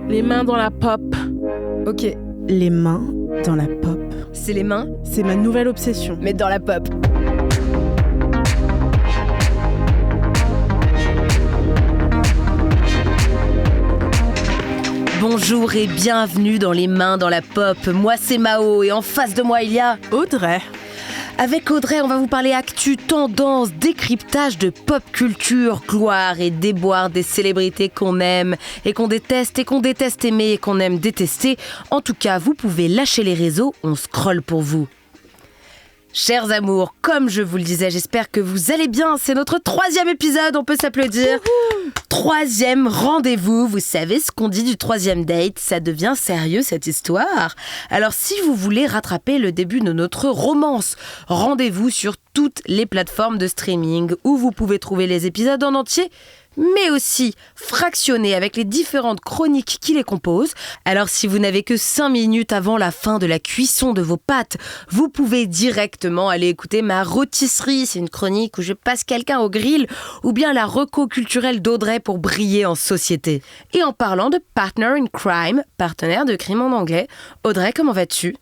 Les mains dans la pop. Ok. Les mains dans la pop. C'est les mains, C'est ma nouvelle obsession. mais dans la pop. Bonjour et bienvenue dans Les mains dans la pop. Moi c'est Mao et en face de moi il y a... Audrey. Avec Audrey, on va vous parler actu, tendance, décryptage de pop culture, gloire et déboire des célébrités qu'on aime et qu'on déteste aimer et qu'on aime détester. En tout cas, vous pouvez lâcher les réseaux, on scrolle pour vous. Chers amours, comme je vous le disais, j'espère que vous allez bien. C'est notre 3e épisode, on peut s'applaudir. 3e rendez-vous, vous savez ce qu'on dit du 3e date, ça devient sérieux cette histoire. Alors si vous voulez rattraper le début de notre romance, rendez-vous sur toutes les plateformes de streaming où vous pouvez trouver les épisodes en entier, mais aussi fractionnés avec les différentes chroniques qui les composent. Alors si vous n'avez que 5 minutes avant la fin de la cuisson de vos pâtes, vous pouvez directement aller écouter ma rôtisserie. C'est une chronique où je passe quelqu'un au grill, ou bien la reco culturelle d'Audrey pour briller en société. Et en parlant de partner in crime, partenaire de crime en anglais, Audrey, comment vas-tu ?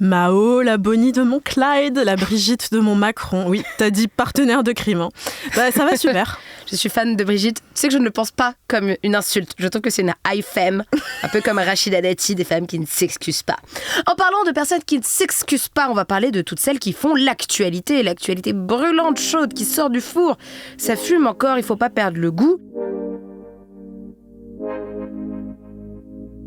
Mao, la Bonnie de mon Clyde, la Brigitte de mon Macron. Oui, t'as dit partenaire de crime. Hein. Bah, ça va super. Je suis fan de Brigitte. Tu sais que je ne le pense pas comme une insulte. Je trouve que c'est une high femme, un peu comme Rachida Dati, des femmes qui ne s'excusent pas. En parlant de personnes qui ne s'excusent pas, on va parler de toutes celles qui font l'actualité brûlante, chaude, qui sort du four. Ça fume encore, il faut pas perdre le goût.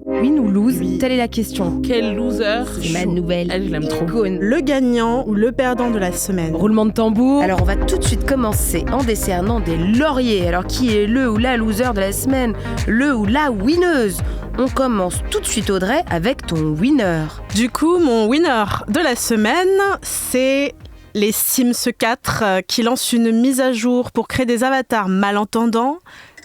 Win ou lose, telle est la question. Quel loser. C'est ma nouvelle. Elle, je l'aime trop. icône. Le gagnant ou le perdant de la semaine. Roulement de tambour. Alors on va tout de suite commencer en décernant des lauriers. Alors qui est le ou la loser de la semaine ? Le ou la winneuse ? On commence tout de suite Audrey avec ton winner. Du coup, mon winner de la semaine, c'est les Sims 4 qui lancent une mise à jour pour créer des avatars malentendants,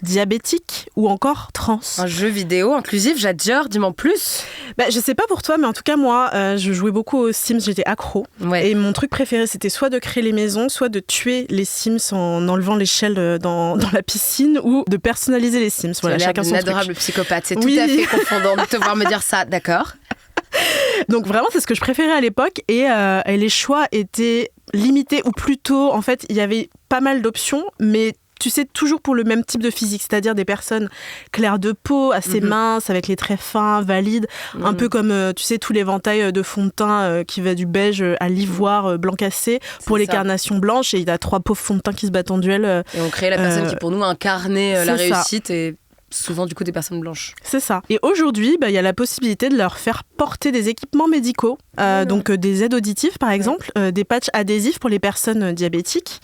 diabétiques ou encore trans. Un jeu vidéo inclusif, j'adore, dis-moi en plus. Bah, je sais pas pour toi, mais en tout cas, moi, je jouais beaucoup aux Sims, j'étais accro. Ouais. Et mon truc préféré, c'était soit de créer les maisons, soit de tuer les Sims en enlevant l'échelle dans la piscine, ou de personnaliser les Sims. Voilà, chacun son truc. Adorable psychopathe, c'est Oui. tout à fait confondant de te voir me dire ça, d'accord ? Donc vraiment, c'est ce que je préférais à l'époque, et les choix étaient limités, ou plutôt, en fait, il y avait pas mal d'options, mais tu sais, toujours pour le même type de physique, c'est-à-dire des personnes claires de peau, assez minces, avec les traits fins, valides, un peu comme, tu sais, tous l'éventail de fond de teint qui va du beige à l'ivoire blanc cassé pour les carnations blanches, et il y a 3 pauvres fonds de teint qui se battent en duel. Et on crée la personne qui, pour nous, incarnait la c'est ça. réussite et souvent, du coup, des personnes blanches. C'est ça. Et aujourd'hui, il y a la possibilité de leur faire porter des équipements médicaux, donc des aides auditives par exemple, des patchs adhésifs pour les personnes diabétiques,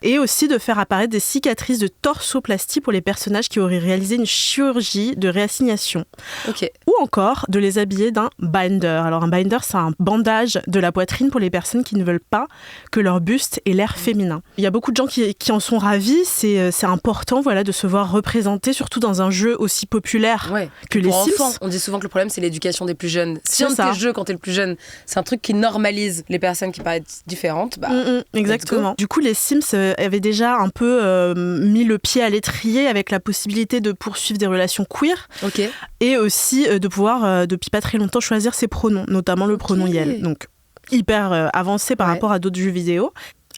et aussi de faire apparaître des cicatrices de torsoplastie pour les personnages qui auraient réalisé une chirurgie de réassignation. Ok. Ou encore de les habiller d'un binder. Alors un binder, c'est un bandage de la poitrine pour les personnes qui ne veulent pas que leur buste ait l'air féminin. Il y a beaucoup de gens qui en sont ravis, c'est important de se voir représenté, surtout dans un jeu aussi populaire que les Sims. Enfants, on dit souvent que le problème c'est l'éducation des plus jeunes. Si un de ça. tes jeux quand t'es le plus jeune, c'est un truc qui normalise les personnes qui paraissent différentes, exactement. Du coup, les Sims avaient déjà un peu mis le pied à l'étrier avec la possibilité de poursuivre des relations queer, et aussi de pouvoir depuis pas très longtemps choisir ses pronoms, notamment le pronom Yel. Donc hyper avancé par rapport à d'autres jeux vidéo.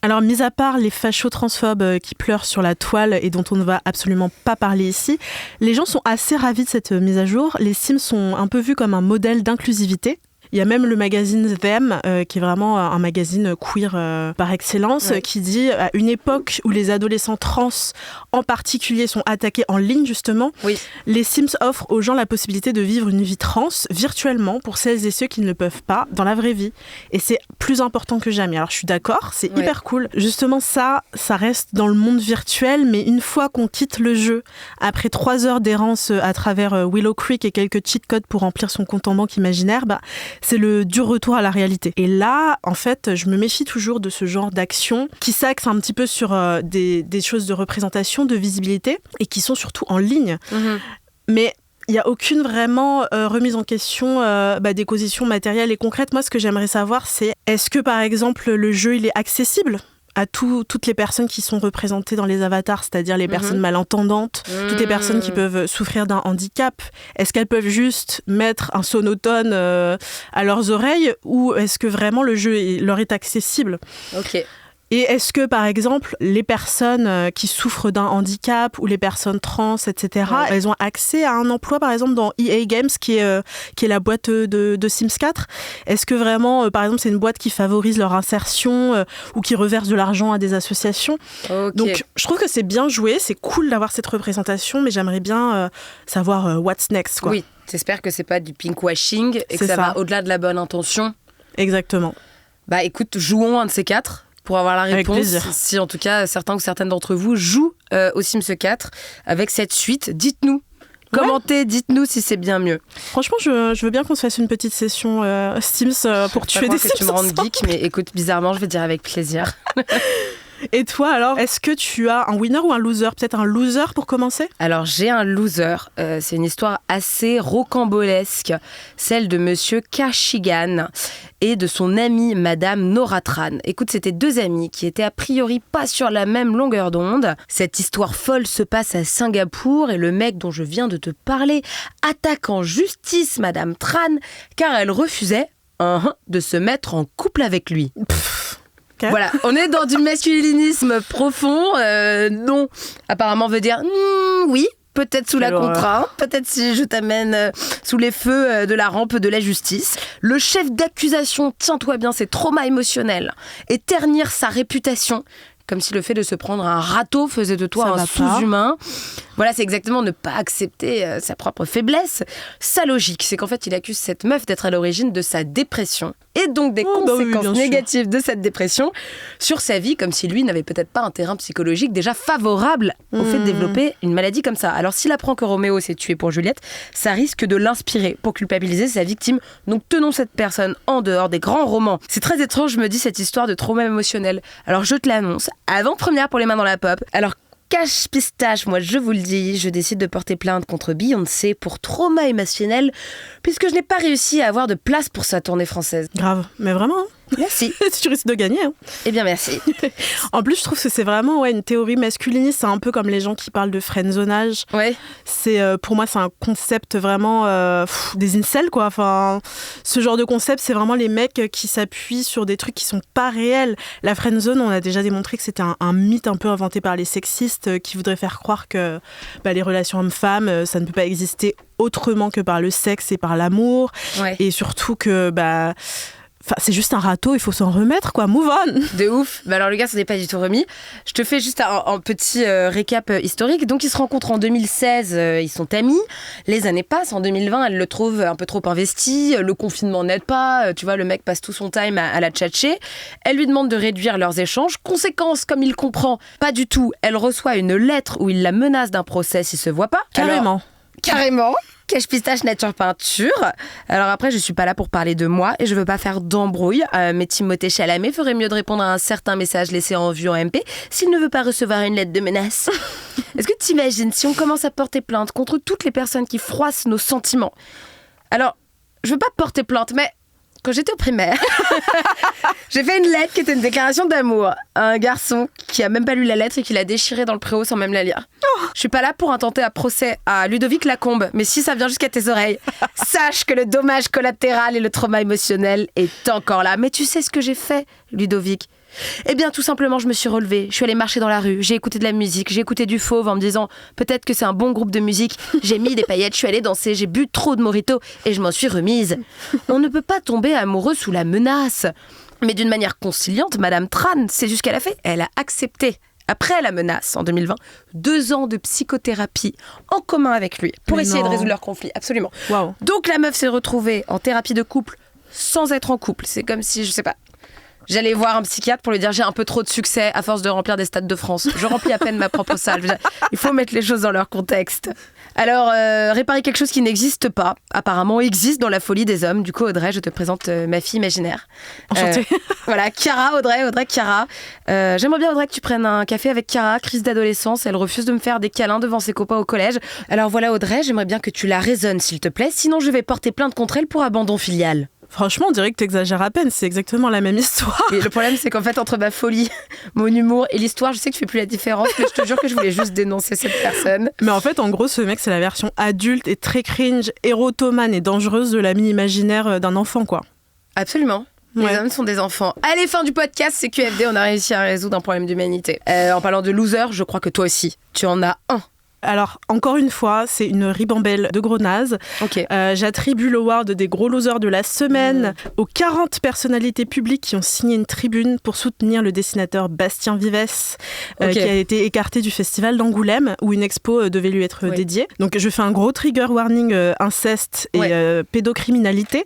Alors, mis à part les fachos transphobes qui pleurent sur la toile et dont on ne va absolument pas parler ici, les gens sont assez ravis de cette mise à jour. Les Sims sont un peu vus comme un modèle d'inclusivité. Il y a même le magazine Them, qui est vraiment un magazine queer par excellence, qui dit à une époque où les adolescents trans en particulier sont attaqués en ligne justement, les Sims offrent aux gens la possibilité de vivre une vie trans virtuellement pour celles et ceux qui ne le peuvent pas dans la vraie vie. Et c'est plus important que jamais. Alors je suis d'accord, c'est hyper cool. Justement ça reste dans le monde virtuel, mais une fois qu'on quitte le jeu, après 3 heures d'errance à travers Willow Creek et quelques cheat codes pour remplir son compte en banque imaginaire, c'est le dur retour à la réalité. Et là, en fait, je me méfie toujours de ce genre d'action qui s'axe un petit peu sur des choses de représentation, de visibilité, et qui sont surtout en ligne. Mais il n'y a aucune vraiment remise en question des conditions matérielles et concrètes. Moi, ce que j'aimerais savoir, c'est est-ce que, par exemple, le jeu il est accessible à toutes les personnes qui sont représentées dans les avatars, c'est-à-dire les personnes malentendantes, toutes les personnes qui peuvent souffrir d'un handicap. Est-ce qu'elles peuvent juste mettre un sonotone à leurs oreilles ou est-ce que vraiment le jeu leur est accessible ? Ok. Et est-ce que, par exemple, les personnes qui souffrent d'un handicap ou les personnes trans, etc., elles ont accès à un emploi, par exemple, dans EA Games, qui est la boîte de Sims 4 ? Est-ce que vraiment, par exemple, c'est une boîte qui favorise leur insertion ou qui reverse de l'argent à des associations ? Donc, je trouve que c'est bien joué, c'est cool d'avoir cette représentation, mais j'aimerais bien savoir what's next, quoi. Oui, j'espère que c'est pas du pinkwashing et que ça va au-delà de la bonne intention. Exactement. Bah écoute, jouons un de ces 4. Pour avoir la réponse, avec plaisir. Si en tout cas certains ou certaines d'entre vous jouent au Sims 4 avec cette suite, dites-nous, commentez, dites-nous si c'est bien mieux. Franchement, je veux bien qu'on se fasse une petite session Sims pour tuer des Sims. Que tu me rendes geek, mais écoute, bizarrement, je vais dire avec plaisir. Et toi alors, est-ce que tu as un winner ou un loser ? Peut-être un loser pour commencer ? Alors j'ai un loser, c'est une histoire assez rocambolesque, celle de Monsieur Kashigan et de son amie Madame Noratran. Écoute, c'était 2 amis qui étaient a priori pas sur la même longueur d'onde. Cette histoire folle se passe à Singapour et le mec dont je viens de te parler attaque en justice Madame Tran car elle refusait de se mettre en couple avec lui. Voilà, on est dans du masculinisme profond. Non, apparemment veut dire oui, peut-être sous la contrainte, peut-être si je t'amène sous les feux de la rampe de la justice. Le chef d'accusation, tiens-toi bien, c'est trauma émotionnel et ternir sa réputation. Comme si le fait de se prendre un râteau faisait de toi un sous-humain. Voilà, c'est exactement ne pas accepter sa propre faiblesse. Sa logique, c'est qu'en fait, il accuse cette meuf d'être à l'origine de sa dépression et donc des conséquences négatives de cette dépression sur sa vie, comme si lui n'avait peut-être pas un terrain psychologique déjà favorable au fait de développer une maladie comme ça. Alors, s'il apprend que Roméo s'est tué pour Juliette, ça risque de l'inspirer pour culpabiliser sa victime. Donc, tenons cette personne en dehors des grands romans. C'est très étrange, je me dis, cette histoire de trauma émotionnel. Alors, je te l'annonce, avant-première pour les mains dans la pop. Alors, Cache Pistache, moi je vous le dis, je décide de porter plainte contre Beyoncé pour trauma émotionnel puisque je n'ai pas réussi à avoir de place pour sa tournée française. Grave, mais vraiment. Merci. Tu risques de gagner. Eh bien, merci. En plus, je trouve que c'est vraiment une théorie masculiniste. C'est un peu comme les gens qui parlent de friendzonage. Ouais. Pour moi, c'est un concept vraiment des incels, quoi. Enfin, ce genre de concept, c'est vraiment les mecs qui s'appuient sur des trucs qui sont pas réels. La friendzone, on a déjà démontré que c'était un mythe un peu inventé par les sexistes qui voudraient faire croire que les relations hommes-femmes, ça ne peut pas exister autrement que par le sexe et par l'amour. Ouais. Et surtout que... c'est juste un râteau, il faut s'en remettre, quoi. Move on. De ouf. Alors, le gars, ça n'est pas du tout remis. Je te fais juste un petit récap historique. Donc, ils se rencontrent en 2016, ils sont amis. Les années passent. En 2020, elle le trouve un peu trop investi. Le confinement n'aide pas. Tu vois, le mec passe tout son time à la tchatcher. Elle lui demande de réduire leurs échanges. Conséquence, comme il comprend, pas du tout. Elle reçoit une lettre où il la menace d'un procès s'ils se voient pas. Carrément. Carrément. Cache Pistache Nature Peinture. Alors après, je suis pas là pour parler de moi et je veux pas faire d'embrouille. Mais Timothée Chalamet ferait mieux de répondre à un certain message laissé en vue en MP s'il ne veut pas recevoir une lettre de menace. Est-ce que tu imagines si on commence à porter plainte contre toutes les personnes qui froissent nos sentiments ? Alors, je veux pas porter plainte, mais quand j'étais au primaire, j'ai fait une lettre qui était une déclaration d'amour à un garçon qui a même pas lu la lettre et qui l'a déchirée dans le préau sans même la lire. Je suis pas là pour intenter un procès à Ludovic Lacombe, mais si ça vient jusqu'à tes oreilles, sache que le dommage collatéral et le trauma émotionnel est encore là. Mais tu sais ce que j'ai fait, Ludovic ? Eh bien, tout simplement, je me suis relevée, je suis allée marcher dans la rue, j'ai écouté de la musique, j'ai écouté du Fauve en me disant peut-être que c'est un bon groupe de musique, j'ai mis des paillettes, je suis allée danser, j'ai bu trop de mojito et je m'en suis remise. On ne peut pas tomber amoureux sous la menace. Mais d'une manière conciliante, Madame Tran, c'est juste ce qu'elle a fait, elle a accepté. Après la menace, en 2020, 2 ans de psychothérapie en commun avec lui pour essayer de résoudre leur conflit, absolument. Wow. Donc la meuf s'est retrouvée en thérapie de couple sans être en couple. C'est comme si, je sais pas, j'allais voir un psychiatre pour lui dire j'ai un peu trop de succès à force de remplir des stades de France. Je remplis à peine ma propre salle. Il faut mettre les choses dans leur contexte. Alors, réparer quelque chose qui n'existe pas, apparemment existe dans la folie des hommes. Du coup, Audrey, je te présente ma fille imaginaire. Enchantée. Voilà, Chiara, Audrey, Chiara. J'aimerais bien, Audrey, que tu prennes un café avec Chiara, crise d'adolescence. Elle refuse de me faire des câlins devant ses copains au collège. Alors voilà, Audrey, j'aimerais bien que tu la raisonnes, s'il te plaît. Sinon, je vais porter plainte contre elle pour abandon filial. Franchement, on dirait que t'exagères à peine, c'est exactement la même histoire. Et le problème, c'est qu'en fait, entre ma folie, mon humour et l'histoire, je sais que je fais plus la différence, mais je te jure que je voulais juste dénoncer cette personne. Mais en fait, en gros, ce mec, c'est la version adulte et très cringe, érotomane et dangereuse de l'ami imaginaire d'un enfant, quoi. Absolument. Les hommes sont des enfants. Allez, fin du podcast, c'est QFD, on a réussi à résoudre un problème d'humanité. En parlant de loser, je crois que toi aussi, tu en as un. Alors, encore une fois, c'est une ribambelle de gros nazes. Okay. J'attribue l'award des gros losers de la semaine aux 40 personnalités publiques qui ont signé une tribune pour soutenir le dessinateur Bastien Vives, qui a été écarté du festival d'Angoulême, où une expo devait lui être dédiée. Donc, je fais un gros trigger warning inceste et pédocriminalité.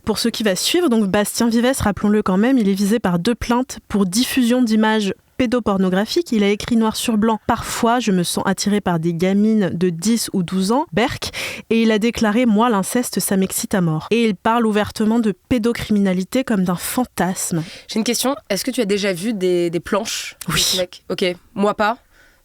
Pour ce qui va suivre, donc Bastien Vives, rappelons-le quand même, il est visé par 2 plaintes pour diffusion d'images pédopornographique. Il a écrit noir sur blanc: parfois je me sens attiré par des gamines de 10 ou 12 ans, Berk, et il a déclaré: moi l'inceste ça m'excite à mort. Et il parle ouvertement de pédocriminalité comme d'un fantasme. J'ai une question, est-ce que tu as déjà vu des planches? Oui. Ok, moi pas.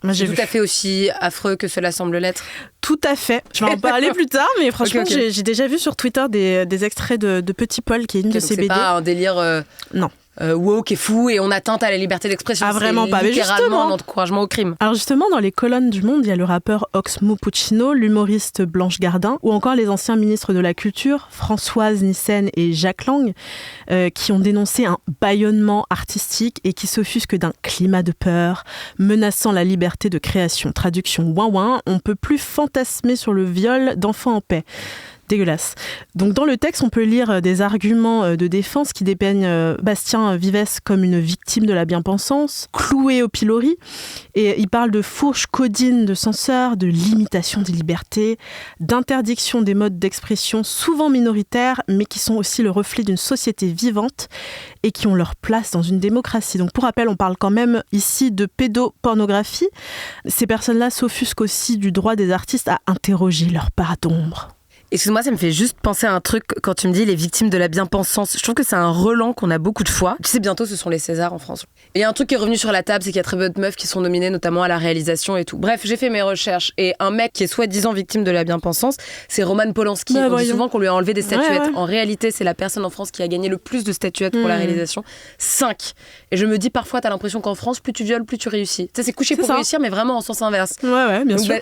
Moi, j'ai tout à fait aussi affreux que cela semble l'être. Tout à fait. Je vais en parler plus tard, mais franchement, j'ai déjà vu sur Twitter des extraits de Petit Paul, qui est une de ses BD. C'est pas un délire... Non. Woke et fou et on atteinte à la liberté d'expression. Ah, vraiment pas. Mais littéralement un encouragement au crime. Alors justement, dans les colonnes du Monde, il y a le rappeur Oxmo Puccino, l'humoriste Blanche Gardin, ou encore les anciens ministres de la Culture, Françoise Nyssen et Jacques Lang, qui ont dénoncé un bâillonnement artistique et qui s'offusquent d'un climat de peur, menaçant la liberté de création. Traduction ouin-ouin, on peut plus fantasmer sur le viol d'enfants en paix. Dégueulasse. Donc dans le texte, on peut lire des arguments de défense qui dépeignent Bastien Vives comme une victime de la bien-pensance, cloué au pilori, et il parle de fourche codine de censeurs, de limitation des libertés, d'interdiction des modes d'expression souvent minoritaires, mais qui sont aussi le reflet d'une société vivante et qui ont leur place dans une démocratie. Donc pour rappel, on parle quand même ici de pédopornographie. Ces personnes-là s'offusquent aussi du droit des artistes à interroger leur part d'ombre. Excuse-moi, ça me fait juste penser à un truc quand tu me dis les victimes de la bien-pensance. Je trouve que c'est un relent qu'on a beaucoup de fois. Tu sais, bientôt, ce sont les Césars en France. Et il y a un truc qui est revenu sur la table, c'est qu'il y a très peu de meufs qui sont nominées, notamment à la réalisation et tout. Bref, j'ai fait mes recherches. Et un mec qui est soi-disant victime de la bien-pensance, c'est Roman Polanski. On dit souvent qu'on lui a enlevé des statuettes. En réalité, c'est la personne en France qui a gagné le plus de statuettes pour la réalisation. 5. Et je me dis, parfois, t'as l'impression qu'en France, plus tu violes, plus tu réussis. Tu sais, c'est couché pour réussir, mais vraiment en sens inverse. Ouais, bien sûr.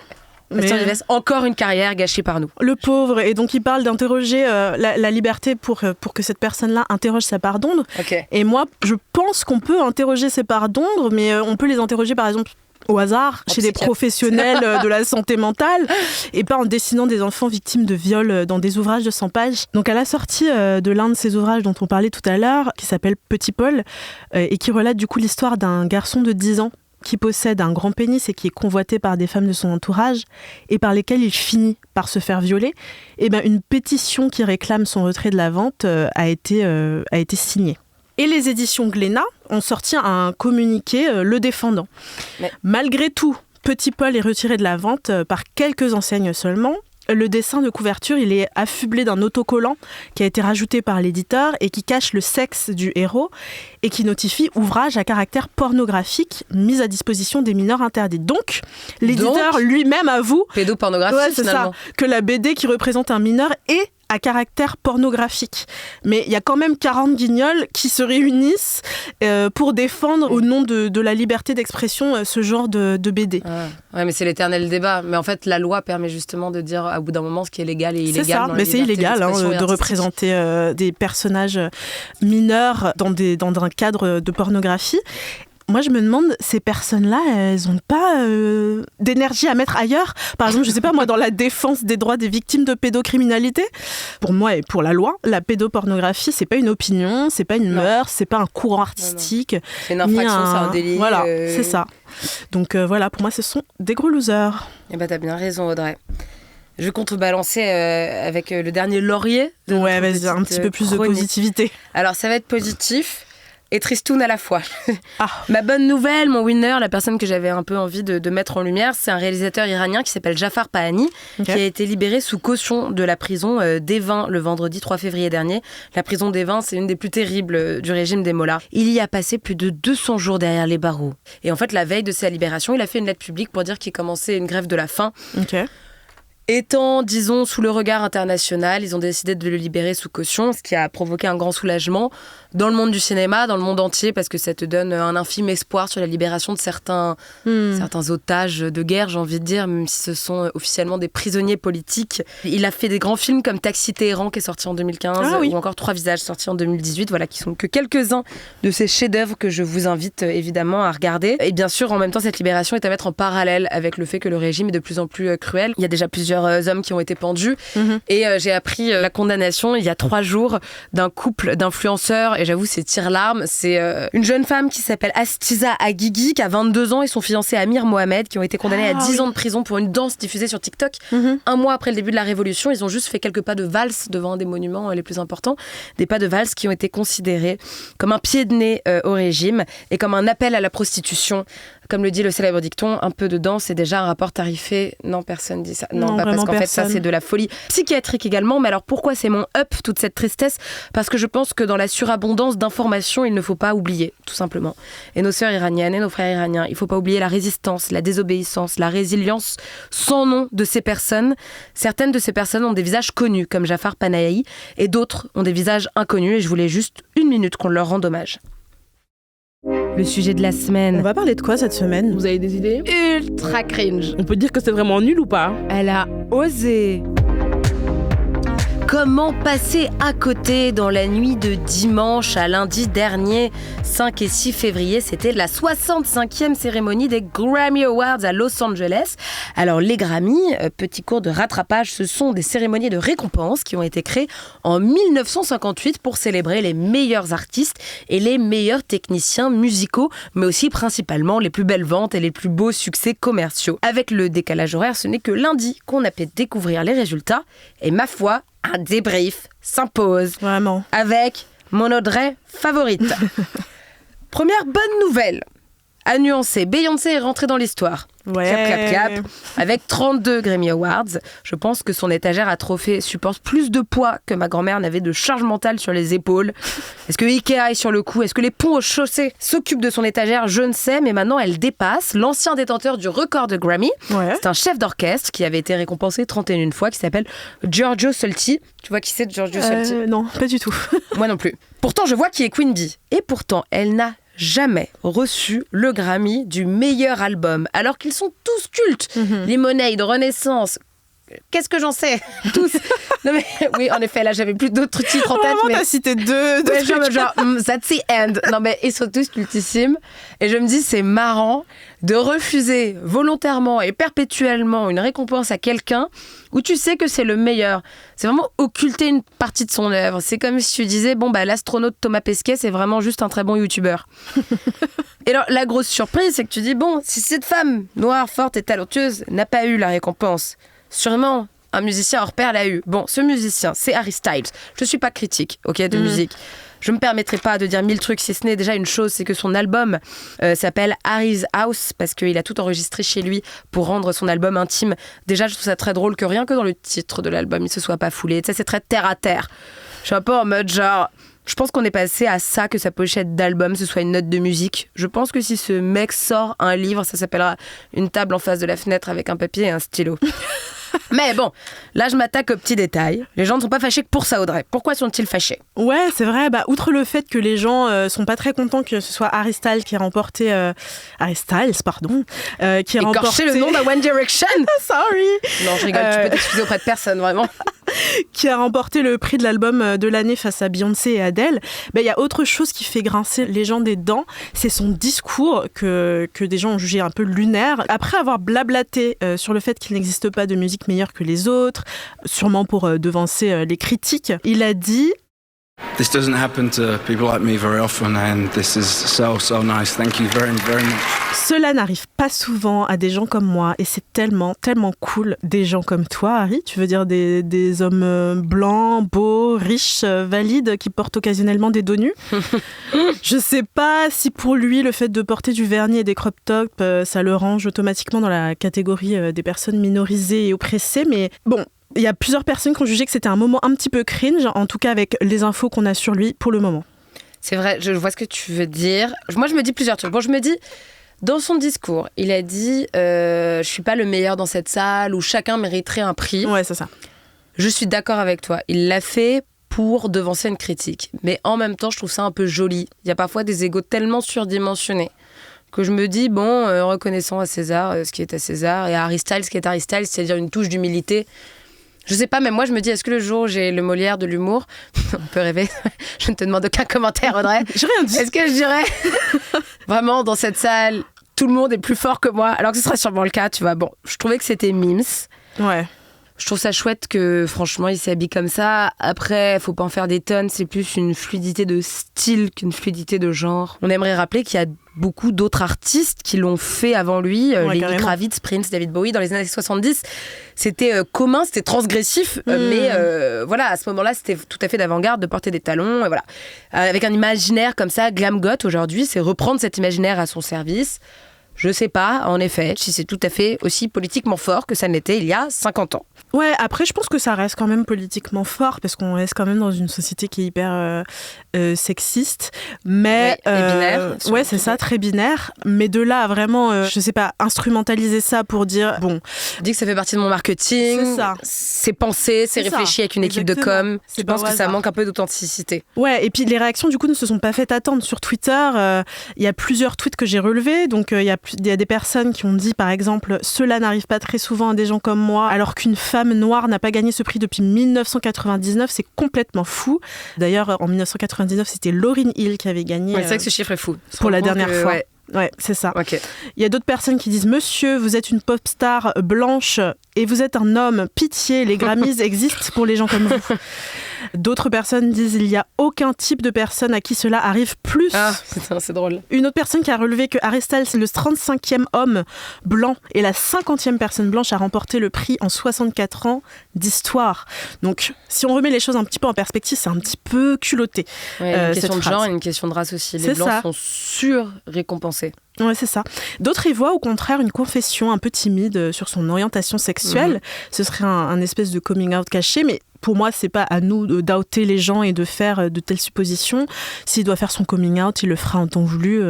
Bastien Vives, encore une carrière gâchée par nous. Le pauvre. Et donc, il parle d'interroger la liberté pour que cette personne-là interroge sa part d'ombre. Okay. Et moi, je pense qu'on peut interroger ses parts d'ombre, mais on peut les interroger, par exemple, au hasard, chez des professionnels de la santé mentale, et pas en dessinant des enfants victimes de viols dans des ouvrages de 100 pages. Donc, à la sortie de l'un de ces ouvrages dont on parlait tout à l'heure, qui s'appelle Petit Paul, et qui relate du coup l'histoire d'un garçon de 10 ans qui possède un grand pénis et qui est convoité par des femmes de son entourage et par lesquelles il finit par se faire violer, et une pétition qui réclame son retrait de la vente a été signée. Et les éditions Glénat ont sorti un communiqué le défendant. Mais... Malgré tout, Petit Paul est retiré de la vente par quelques enseignes seulement. Le dessin de couverture, il est affublé d'un autocollant qui a été rajouté par l'éditeur et qui cache le sexe du héros et qui notifie ouvrage à caractère pornographique mis à disposition des mineurs interdits. Donc, l'éditeur lui-même avoue pédopornographie, finalement. Que la BD qui représente un mineur est à caractère pornographique. Mais il y a quand même 40 guignols qui se réunissent pour défendre au nom de la liberté d'expression ce genre de BD. Ouais, mais c'est l'éternel débat. Mais en fait, la loi permet justement de dire à bout d'un moment ce qui est légal et illégal. C'est ça, mais c'est illégal de représenter des personnages mineurs dans un cadre de pornographie. Moi, je me demande, ces personnes-là, elles n'ont pas d'énergie à mettre ailleurs. Par exemple, je ne sais pas, moi, dans la défense des droits des victimes de pédocriminalité, pour moi et pour la loi, la pédopornographie, c'est pas une opinion, c'est pas une mœurs, c'est pas un courant artistique. Non. C'est une infraction, c'est un délit. Voilà, c'est ça. Donc voilà, pour moi, ce sont des gros losers. Eh ben, t'as bien raison, Audrey. Je vais contrebalancer avec le dernier laurier. Ouais, vas-y, un petit peu plus de positivité. Alors, ça va être positif et tristoun à la fois. Ma bonne nouvelle, mon winner, la personne que j'avais un peu envie de mettre en lumière, c'est un réalisateur iranien qui s'appelle Jafar Pahani, qui a été libéré sous caution de la prison d'Evin le vendredi 3 février dernier. La prison d'Evin, c'est une des plus terribles du régime des mollahs. Il y a passé plus de 200 jours derrière les barreaux. Et en fait, la veille de sa libération, il a fait une lettre publique pour dire qu'il commençait une grève de la faim. Étant, disons, sous le regard international, ils ont décidé de le libérer sous caution, ce qui a provoqué un grand soulagement dans le monde du cinéma, dans le monde entier, parce que ça te donne un infime espoir sur la libération de certains otages de guerre, j'ai envie de dire, même si ce sont officiellement des prisonniers politiques. Il a fait des grands films comme Taxi Téhéran, qui est sorti en 2015, ou encore Trois visages, sorti en 2018, voilà, qui sont que quelques-uns de ces chefs-d'œuvre que je vous invite évidemment à regarder. Et bien sûr, en même temps, cette libération est à mettre en parallèle avec le fait que le régime est de plus en plus cruel. Il y a déjà plusieurs hommes qui ont été pendus, et j'ai appris la condamnation il y a 3 jours d'un couple d'influenceurs, et j'avoue, c'est tire-larme. C'est une jeune femme qui s'appelle Astiza Aguigui, qui a 22 ans, et son fiancé Amir Mohamed, qui ont été condamnés à 10 ans de prison pour une danse diffusée sur TikTok. Un mois après le début de la Révolution, ils ont juste fait quelques pas de valse devant un des monuments les plus importants, des pas de valse qui ont été considérés comme un pied de nez au régime et comme un appel à la prostitution. Comme le dit le célèbre dicton, un peu de danse, c'est déjà un rapport tarifé. Non, personne dit ça. Non, pas parce qu'en fait, ça, c'est de la folie psychiatrique également. Mais alors, pourquoi c'est mon up, toute cette tristesse ? Parce que je pense que dans la surabondance d'informations, il ne faut pas oublier, tout simplement. Et nos sœurs iraniennes et nos frères iraniens, il ne faut pas oublier la résistance, la désobéissance, la résilience sans nom de ces personnes. Certaines de ces personnes ont des visages connus, comme Jafar Panahi, et d'autres ont des visages inconnus. Et je voulais juste 1 minute qu'on leur rende hommage. Le sujet de la semaine. On va parler de quoi cette semaine ? Vous avez des idées ? Ultra cringe. On peut dire que c'est vraiment nul ou pas ? Elle a osé. Comment passer à côté dans la nuit de dimanche à lundi dernier, 5 et 6 février, c'était la 65e cérémonie des Grammy Awards à Los Angeles. Alors les Grammy, petit cours de rattrapage, ce sont des cérémonies de récompense qui ont été créées en 1958 pour célébrer les meilleurs artistes et les meilleurs techniciens musicaux, mais aussi principalement les plus belles ventes et les plus beaux succès commerciaux. Avec le décalage horaire, ce n'est que lundi qu'on a pu découvrir les résultats et ma foi, un débrief s'impose. Vraiment. Avec mon Audrey favorite. Première bonne nouvelle. À nuancer, Beyoncé est rentrée dans l'histoire. Ouais. Clap, clap, clap. Avec 32 Grammy Awards, je pense que son étagère à trophées supporte plus de poids que ma grand-mère n'avait de charge mentale sur les épaules. Est-ce que Ikea est sur le coup ? Est-ce que les ponts aux chaussées s'occupent de son étagère ? Je ne sais, mais maintenant elle dépasse l'ancien détenteur du record de Grammy. Ouais. C'est un chef d'orchestre qui avait été récompensé 31 fois, qui s'appelle Giorgio Solti. Tu vois qui c'est, Giorgio Solti ? Non, pas du tout. Moi non plus. Pourtant, je vois qui est Queen Bee. Et pourtant, elle n'a jamais reçu le Grammy du meilleur album, alors qu'ils sont tous cultes. Lemonade, Renaissance, qu'est-ce que j'en sais ? Tous. Non mais oui, en effet, là j'avais plus d'autres titres en tête. Vraiment, t'as cité deux ouais, trucs. genre, that's the end. Non mais ils sont tous cultissimes. Et je me dis, c'est marrant de refuser volontairement et perpétuellement une récompense à quelqu'un où tu sais que c'est le meilleur. C'est vraiment occulter une partie de son œuvre. C'est comme si tu disais, bon bah l'astronaute Thomas Pesquet, c'est vraiment juste un très bon youtubeur. Et alors la grosse surprise, c'est que tu dis, bon, si cette femme noire, forte et talentueuse n'a pas eu la récompense, sûrement un musicien hors pair l'a eu. Bon, ce musicien, c'est Harry Styles. Je suis pas critique, ok, de musique. Je me permettrai pas de dire 1000 trucs, si ce n'est déjà une chose, c'est que son album s'appelle Harry's House, parce qu'il a tout enregistré chez lui pour rendre son album intime. Déjà, je trouve ça très drôle que rien que dans le titre de l'album, il se soit pas foulé. Tu sais, c'est très terre à terre. Je suis un peu en mode genre... Je pense qu'on est passé à ça, que sa pochette d'album, ce soit une note de musique. Je pense que si ce mec sort un livre, ça s'appellera Une table en face de la fenêtre avec un papier et un stylo. Mais bon, là je m'attaque aux petits détails. Les gens ne sont pas fâchés que pour ça, Audrey. Pourquoi sont-ils fâchés ? Ouais, c'est vrai. Bah, outre le fait que les gens sont pas très contents que ce soit Harry Styles qui a remporté... Harry Styles, pardon. Qui a remporté... le nom d'un One Direction. Sorry. Non, je rigole, tu peux t'excuser auprès de personne, vraiment. Qui a remporté le prix de l'album de l'année face à Beyoncé et Adele. Il y a autre chose qui fait grincer les gens des dents, c'est son discours que des gens ont jugé un peu lunaire. Après avoir blablaté sur le fait qu'il n'existe pas de musique meilleure que les autres, sûrement pour devancer les critiques, il a dit... This doesn't happen to people like me very often and this is so nice. Thank you very, very much. Cela n'arrive pas souvent à des gens comme moi et c'est tellement cool. Des gens comme toi, Harry, tu veux dire des hommes blancs, beaux, riches, valides qui portent occasionnellement des dos nus. Je sais pas si pour lui le fait de porter du vernis et des crop tops, ça le range automatiquement dans la catégorie des personnes minorisées et oppressées, mais bon... Il y a plusieurs personnes qui ont jugé que c'était un moment un petit peu cringe, en tout cas avec les infos qu'on a sur lui pour le moment. C'est vrai, je vois ce que tu veux dire. Moi, je me dis plusieurs trucs. Bon, je me dis, Dans son discours, il a dit je suis pas le meilleur dans cette salle où chacun mériterait un prix. Ouais, c'est ça. Je suis d'accord avec toi. Il l'a fait pour devancer une critique. Mais en même temps, je trouve ça un peu joli. Il y a parfois des égos tellement surdimensionnés que je me dis, reconnaissons à César ce qui est à César et à Harry Styles ce qui est à Harry Styles, c'est-à-dire une touche d'humilité. Je sais pas, mais moi je me dis, est-ce que le jour où j'ai le Molière de l'humour, on peut rêver, je ne te demande aucun commentaire, Audrey. J'ai rien dit. Est-ce que je dirais, vraiment, dans cette salle, tout le monde est plus fort que moi, alors que ce sera sûrement le cas, tu vois. Bon, je trouvais que c'était mimes. Ouais. Je trouve ça chouette que, franchement, il s'habille comme ça. Après, faut pas en faire des tonnes. C'est plus une fluidité de style qu'une fluidité de genre. On aimerait rappeler qu'il y a beaucoup d'autres artistes qui l'ont fait avant lui. Lenny Kravitz, Prince, David Bowie, dans les années 70. C'était commun, c'était transgressif. Mais voilà, à ce moment-là, c'était tout à fait d'avant-garde de porter des talons. Et voilà. Avec un imaginaire comme ça, glam goth, aujourd'hui, c'est reprendre cet imaginaire à son service. Je sais pas, en effet, si c'est tout à fait aussi politiquement fort que ça n'était il y a 50 ans. Ouais, après, je pense que ça reste quand même politiquement fort, parce qu'on reste quand même dans une société qui est hyper sexiste. Mais, et binaire. Ouais, c'est ça, très binaire. Mais de là à vraiment, je sais pas, instrumentaliser ça pour dire, bon... Dis que ça fait partie de mon marketing, c'est ça. C'est pensé, c'est réfléchi avec une équipe de com. Je pense que ça manque un peu d'authenticité. Ouais, et puis les réactions, du coup, ne se sont pas faites attendre. Sur Twitter, il y a plusieurs tweets que j'ai relevés. Donc, il y a des personnes qui ont dit, par exemple, « Cela n'arrive pas très souvent à des gens comme moi, alors qu'une femme noire n'a pas gagné ce prix depuis 1999, c'est complètement fou. » D'ailleurs, en 1999, c'était Lauryn Hill qui avait gagné. Ouais, c'est vrai que ce chiffre est fou. Pour la dernière fois. Ouais, c'est ça. Okay. Il y a d'autres personnes qui disent « Monsieur, vous êtes une pop star blanche et vous êtes un homme. Pitié, les Grammys existent pour les gens comme vous. » D'autres personnes disent « Il n'y a aucun type de personne à qui cela arrive plus. » Ah, putain, c'est drôle. Une autre personne qui a relevé que Harry Styles est le 35e homme blanc et la 50e personne blanche à remporter le prix en 64 ans d'histoire. Donc, si on remet les choses un petit peu en perspective, c'est un petit peu culotté. Ouais, une question de genre et une question de race aussi. Les blancs sont sur-récompensés. Ouais, c'est ça. D'autres y voient au contraire une confession un peu timide sur son orientation sexuelle. Ce serait un espèce de coming out caché, mais pour moi, c'est pas à nous d'outer les gens et de faire de telles suppositions. S'il doit faire son coming out, il le fera en temps voulu.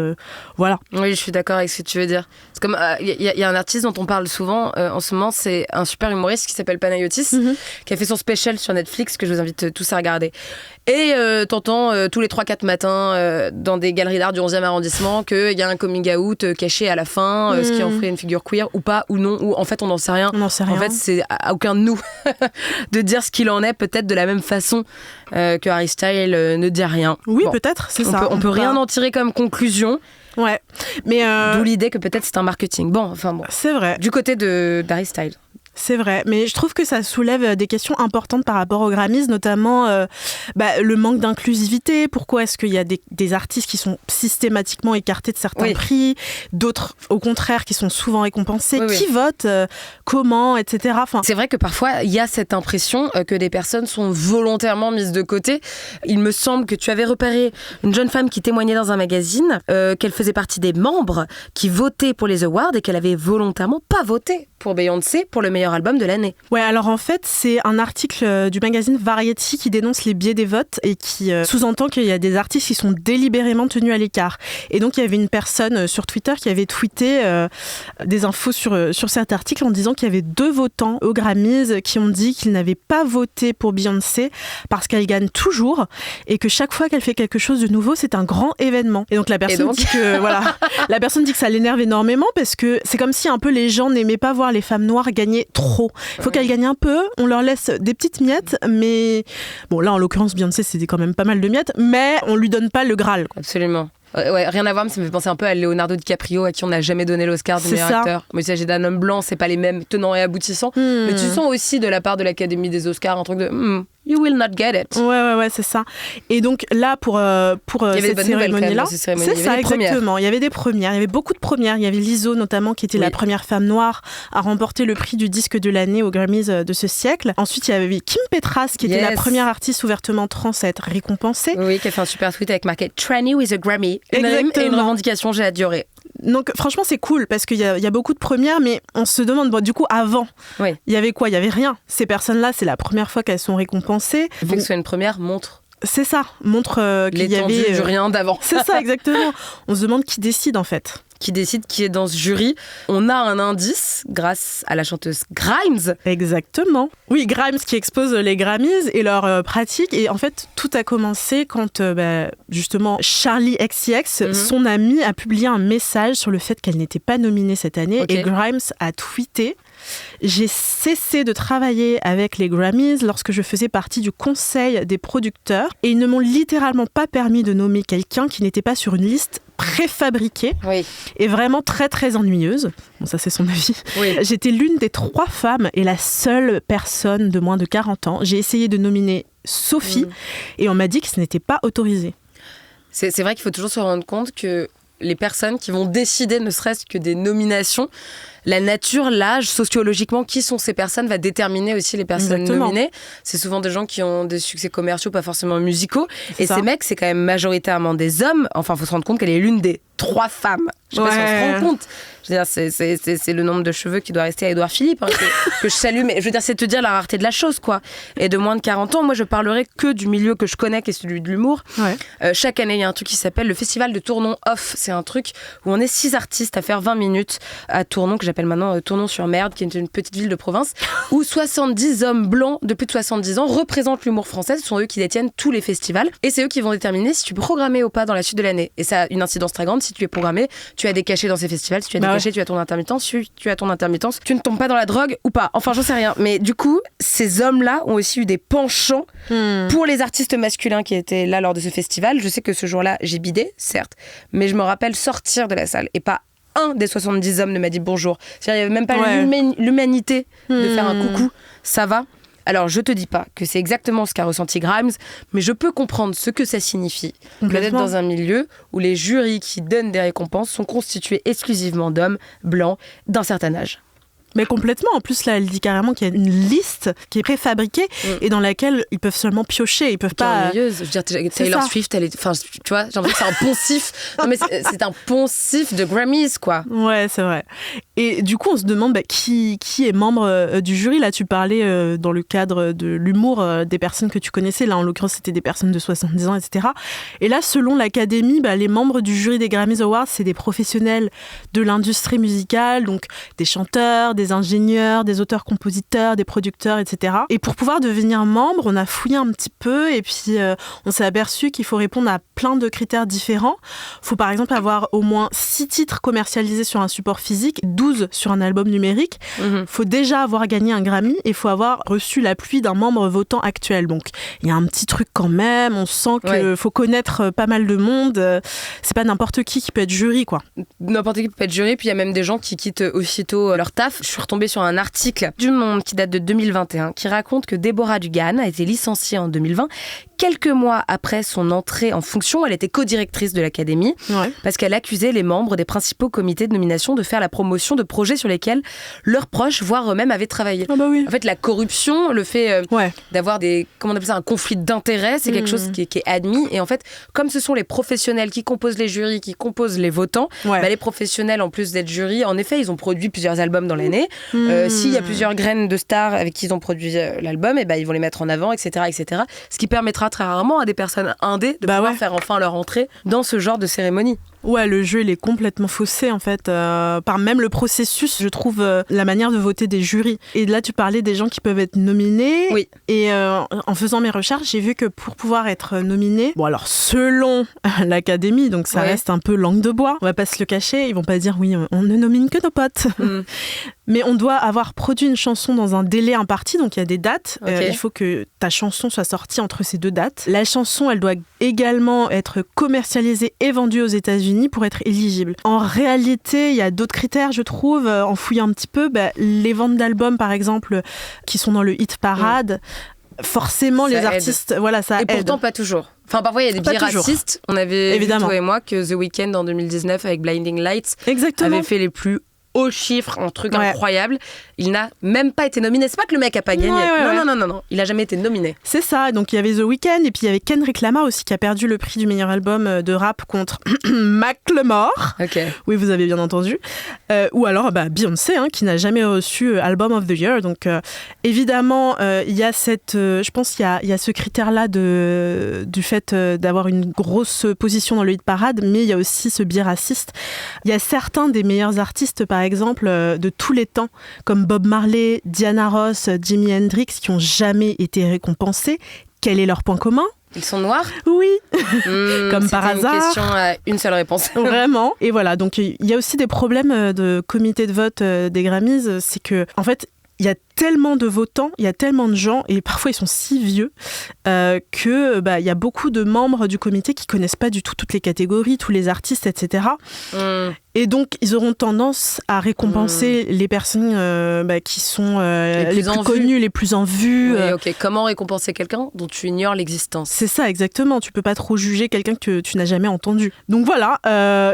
Voilà. Oui, je suis d'accord avec ce que tu veux dire. C'est comme y a un artiste dont on parle souvent en ce moment, c'est un super humoriste qui s'appelle Panayotis, qui a fait son special sur Netflix que je vous invite tous à regarder. Et t'entends tous les 3-4 matins dans des galeries d'art du 11e arrondissement qu'il y a un coming out caché à la fin, ce qui en ferait une figure queer ou pas ou non, ou en fait on n'en sait rien. On n'en sait rien. En fait, c'est à aucun de nous de dire ce qu'il en est, peut-être de la même façon que Harry Styles ne dit rien. Oui, bon, peut-être, c'est ça. On peut rien en tirer comme conclusion. Ouais, mais d'où l'idée que peut-être c'est un marketing. Bon. C'est vrai. Du côté d'Harry Styles. C'est vrai, mais je trouve que ça soulève des questions importantes par rapport aux Grammys, notamment le manque d'inclusivité. Pourquoi est-ce qu'il y a des artistes qui sont systématiquement écartés de certains prix, d'autres au contraire qui sont souvent récompensés, qui votent, comment, etc. Enfin, c'est vrai que parfois il y a cette impression que des personnes sont volontairement mises de côté. Il me semble que tu avais repéré une jeune femme qui témoignait dans un magazine qu'elle faisait partie des membres qui votaient pour les awards et qu'elle avait volontairement pas voté pour Beyoncé pour le meilleur album de l'année. Ouais, alors en fait, c'est un article du magazine Variety qui dénonce les biais des votes et qui sous-entend qu'il y a des artistes qui sont délibérément tenus à l'écart. Et donc, il y avait une personne sur Twitter qui avait tweeté des infos sur cet article en disant qu'il y avait 2 votants aux Grammys qui ont dit qu'ils n'avaient pas voté pour Beyoncé parce qu'elle gagne toujours et que chaque fois qu'elle fait quelque chose de nouveau, c'est un grand événement. Et donc, la personne dit que la personne dit que ça l'énerve énormément parce que c'est comme si un peu les gens n'aimaient pas voir les femmes noires gagner trop. Il faut qu'elles gagnent un peu, on leur laisse des petites miettes, mais bon, là en l'occurrence Beyoncé c'était quand même pas mal de miettes, mais on lui donne pas le Graal. Absolument. Ouais, rien à voir, mais ça me fait penser un peu à Leonardo DiCaprio, à qui on n'a jamais donné l'Oscar du meilleur acteur. Mais il s'agit d'un homme blanc, c'est pas les mêmes tenants et aboutissants. Mais tu sens aussi de la part de l'Académie des Oscars un truc de you will not get it. Ouais, c'est ça. Et donc là, pour cette cérémonie-là, c'est ça exactement. Il y avait des premières, il y avait beaucoup de premières. Il y avait Lizzo notamment, qui était la première femme noire à remporter le prix du disque de l'année aux Grammys de ce siècle. Ensuite, il y avait Kim Petras, qui était la première artiste ouvertement trans à être récompensée. Oui, qui a fait un super tweet avec marqué Tranny with a Grammy. Exactement. Et une revendication, j'ai adoré. Donc franchement c'est cool parce qu'il y a beaucoup de premières, mais on se demande du coup avant il y avait quoi? Il y avait rien. Ces personnes-là, c'est la première fois qu'elles sont récompensées. Le fait que ce soit une première montre. C'est ça, montre qu'il y avait du rien d'avant. C'est ça exactement. On se demande qui décide en fait. qui décide qui est dans ce jury. On a un indice grâce à la chanteuse Grimes. Exactement. Oui, Grimes qui expose les Grammys et leurs pratiques. Et en fait, tout a commencé quand justement Charli XCX, son amie, a publié un message sur le fait qu'elle n'était pas nominée cette année. Et Grimes a tweeté: j'ai cessé de travailler avec les Grammys lorsque je faisais partie du conseil des producteurs et ils ne m'ont littéralement pas permis de nommer quelqu'un qui n'était pas sur une liste préfabriquée et vraiment très très ennuyeuse. Bon, ça c'est son avis. Oui. J'étais l'une des 3 femmes et la seule personne de moins de 40 ans. J'ai essayé de nominer Sophie et on m'a dit que ce n'était pas autorisé. C'est vrai qu'il faut toujours se rendre compte que les personnes qui vont décider ne serait-ce que des nominations, la nature, l'âge, sociologiquement, qui sont ces personnes va déterminer aussi les personnes nominées. C'est souvent des gens qui ont des succès commerciaux, pas forcément musicaux. Et ces mecs, c'est quand même majoritairement des hommes. Enfin, il faut se rendre compte qu'elle est l'une des 3 femmes. Je sais pas si on se rend compte. Je veux dire, c'est le nombre de cheveux qui doit rester à Édouard Philippe, que je salue. Mais je veux dire, c'est te dire la rareté de la chose, quoi. Et de moins de 40 ans, moi, je parlerai que du milieu que je connais, qui est celui de l'humour. Chaque année, il y a un truc qui s'appelle le Festival de Tournon Off. C'est un truc où on est 6 artistes à faire 20 minutes à Tournon, que j'appelle maintenant Tournon-sur-Merde, qui est une petite ville de province, où 70 hommes blancs de plus de 70 ans représentent l'humour français. Ce sont eux qui détiennent tous les festivals. Et c'est eux qui vont déterminer si tu es programmé ou pas dans la suite de l'année. Et ça a une incidence très grande. Si tu es programmé, tu as des cachets dans ces festivals. Si tu as des cachets, tu as ton intermittence. Si tu as ton intermittence, tu ne tombes pas dans la drogue ou pas. Enfin, j'en sais rien. Mais du coup, ces hommes-là ont aussi eu des penchants pour les artistes masculins qui étaient là lors de ce festival. Je sais que ce jour-là, j'ai bidé, certes, mais je me rappelle sortir de la salle et pas un des 70 hommes ne m'a dit bonjour. C'est-à-dire, il n'y avait même pas l'humanité de faire un coucou. Ça va ? Alors, je te dis pas que c'est exactement ce qu'a ressenti Grimes, mais je peux comprendre ce que ça signifie d'être dans un milieu où les jurys qui donnent des récompenses sont constitués exclusivement d'hommes blancs d'un certain âge. Mais complètement. En plus, là, elle dit carrément qu'il y a une liste qui est préfabriquée et dans laquelle ils peuvent seulement piocher. Ils peuvent pas. Ennuyeuse. Je veux dire, Taylor Swift, elle est. Enfin, tu vois, j'ai l'impression que c'est un poncif. Non, mais c'est un poncif de Grammys, quoi. Ouais, c'est vrai. Et du coup, on se demande qui est membre du jury. Là, tu parlais dans le cadre de l'humour des personnes que tu connaissais. Là, en l'occurrence, c'était des personnes de 70 ans, etc. Et là, selon l'Académie, les membres du jury des Grammys Awards, c'est des professionnels de l'industrie musicale, donc des chanteurs, des ingénieurs, des auteurs-compositeurs, des producteurs, etc. Et pour pouvoir devenir membre, on a fouillé un petit peu et puis on s'est aperçu qu'il faut répondre à plein de critères différents. Il faut par exemple avoir au moins 6 titres commercialisés sur un support physique, 12 sur un album numérique. Il faut déjà avoir gagné un Grammy et il faut avoir reçu l'appui d'un membre votant actuel. Donc il y a un petit truc quand même, on sent qu'il faut connaître pas mal de monde. C'est pas n'importe qui peut être jury, quoi. N'importe qui peut être jury, puis il y a même des gens qui quittent aussitôt leur taf. Je suis retombée sur un article du Monde qui date de 2021 qui raconte que Deborah Dugan a été licenciée en 2020. Quelques mois après son entrée en fonction, elle était co-directrice de l'Académie parce qu'elle accusait les membres des principaux comités de nomination de faire la promotion de projets sur lesquels leurs proches, voire eux-mêmes, avaient travaillé. Ah bah oui. En fait, la corruption, le fait d'avoir comment on appelle ça, un conflit d'intérêts, c'est quelque chose qui est admis. Et en fait, comme ce sont les professionnels qui composent les jurys, qui composent les votants, les professionnels, en plus d'être jury, en effet, ils ont produit plusieurs albums dans l'année. S'il y a plusieurs graines de stars avec qui ils ont produit l'album, et ils vont les mettre en avant, etc., etc. Ce qui permettra très rarement à des personnes indées de pouvoir faire enfin leur entrée dans ce genre de cérémonie. Ouais, le jeu, il est complètement faussé, en fait, par même le processus, je trouve, la manière de voter des jurys. Et là, tu parlais des gens qui peuvent être nominés. Oui. Et en faisant mes recherches, j'ai vu que pour pouvoir être nominé, bon, alors, selon l'Académie, donc ça reste un peu langue de bois, on va pas se le cacher, ils vont pas dire, oui, on ne nomine que nos potes. Mais on doit avoir produit une chanson dans un délai imparti, donc il y a des dates. Il faut que ta chanson soit sortie entre ces 2 dates. La chanson, elle doit également être commercialisée et vendue aux États-Unis pour être éligible. En réalité, il y a d'autres critères, je trouve, en fouillant un petit peu. Les ventes d'albums, par exemple, qui sont dans le hit parade, forcément, ça les artistes, ça aide. Et pourtant, pas toujours. Enfin, parfois, il y a des biais racistes. On avait vu, toi et moi, que The Weeknd, en 2019, avec Blinding Lights, avait fait les plus haut chiffre, un truc incroyable. Il n'a même pas été nominé. C'est pas que le mec a pas gagné. Non. Il a jamais été nominé. C'est ça. Donc il y avait The Weeknd et puis il y avait Kendrick Lamar aussi qui a perdu le prix du meilleur album de rap contre Macklemore. Oui, vous avez bien entendu. Ou alors Beyoncé qui n'a jamais reçu Album of the Year. Donc évidemment, il y a je pense qu'il y a ce critère-là du fait d'avoir une grosse position dans le hit parade, mais il y a aussi ce biais raciste. Il y a certains des meilleurs artistes, par exemple, de tous les temps, comme Bob Marley, Diana Ross, Jimi Hendrix, qui n'ont jamais été récompensés. Quel est leur point commun ? Ils sont noirs ? Oui, comme par hasard. C'est une question à une seule réponse. Vraiment. Et voilà, donc il y a aussi des problèmes de comité de vote des Grammys. C'est que, en fait, il y a tellement de votants, il y a tellement de gens, et parfois ils sont si vieux que il y a beaucoup de membres du comité qui connaissent pas du tout toutes les catégories, tous les artistes, etc. Et donc ils auront tendance à récompenser les personnes qui sont les plus connues, les plus en vue. Oui, Comment récompenser quelqu'un dont tu ignores l'existence ? C'est ça, exactement. Tu peux pas trop juger quelqu'un que tu n'as jamais entendu. Donc voilà,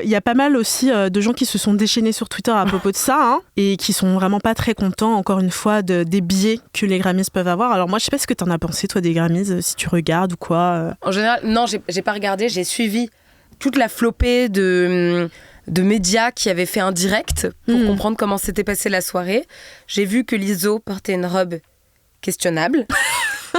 il y a pas mal aussi de gens qui se sont déchaînés sur Twitter à propos de ça, et qui sont vraiment pas très contents, encore une fois, des biais que les Grammys peuvent avoir. Alors moi, je sais pas ce que t'en as pensé, toi, des Grammys, si tu regardes ou quoi. En général, non, j'ai pas regardé. J'ai suivi toute la flopée de médias qui avaient fait un direct pour comprendre comment s'était passée la soirée. J'ai vu que Lizzo portait une robe questionnable.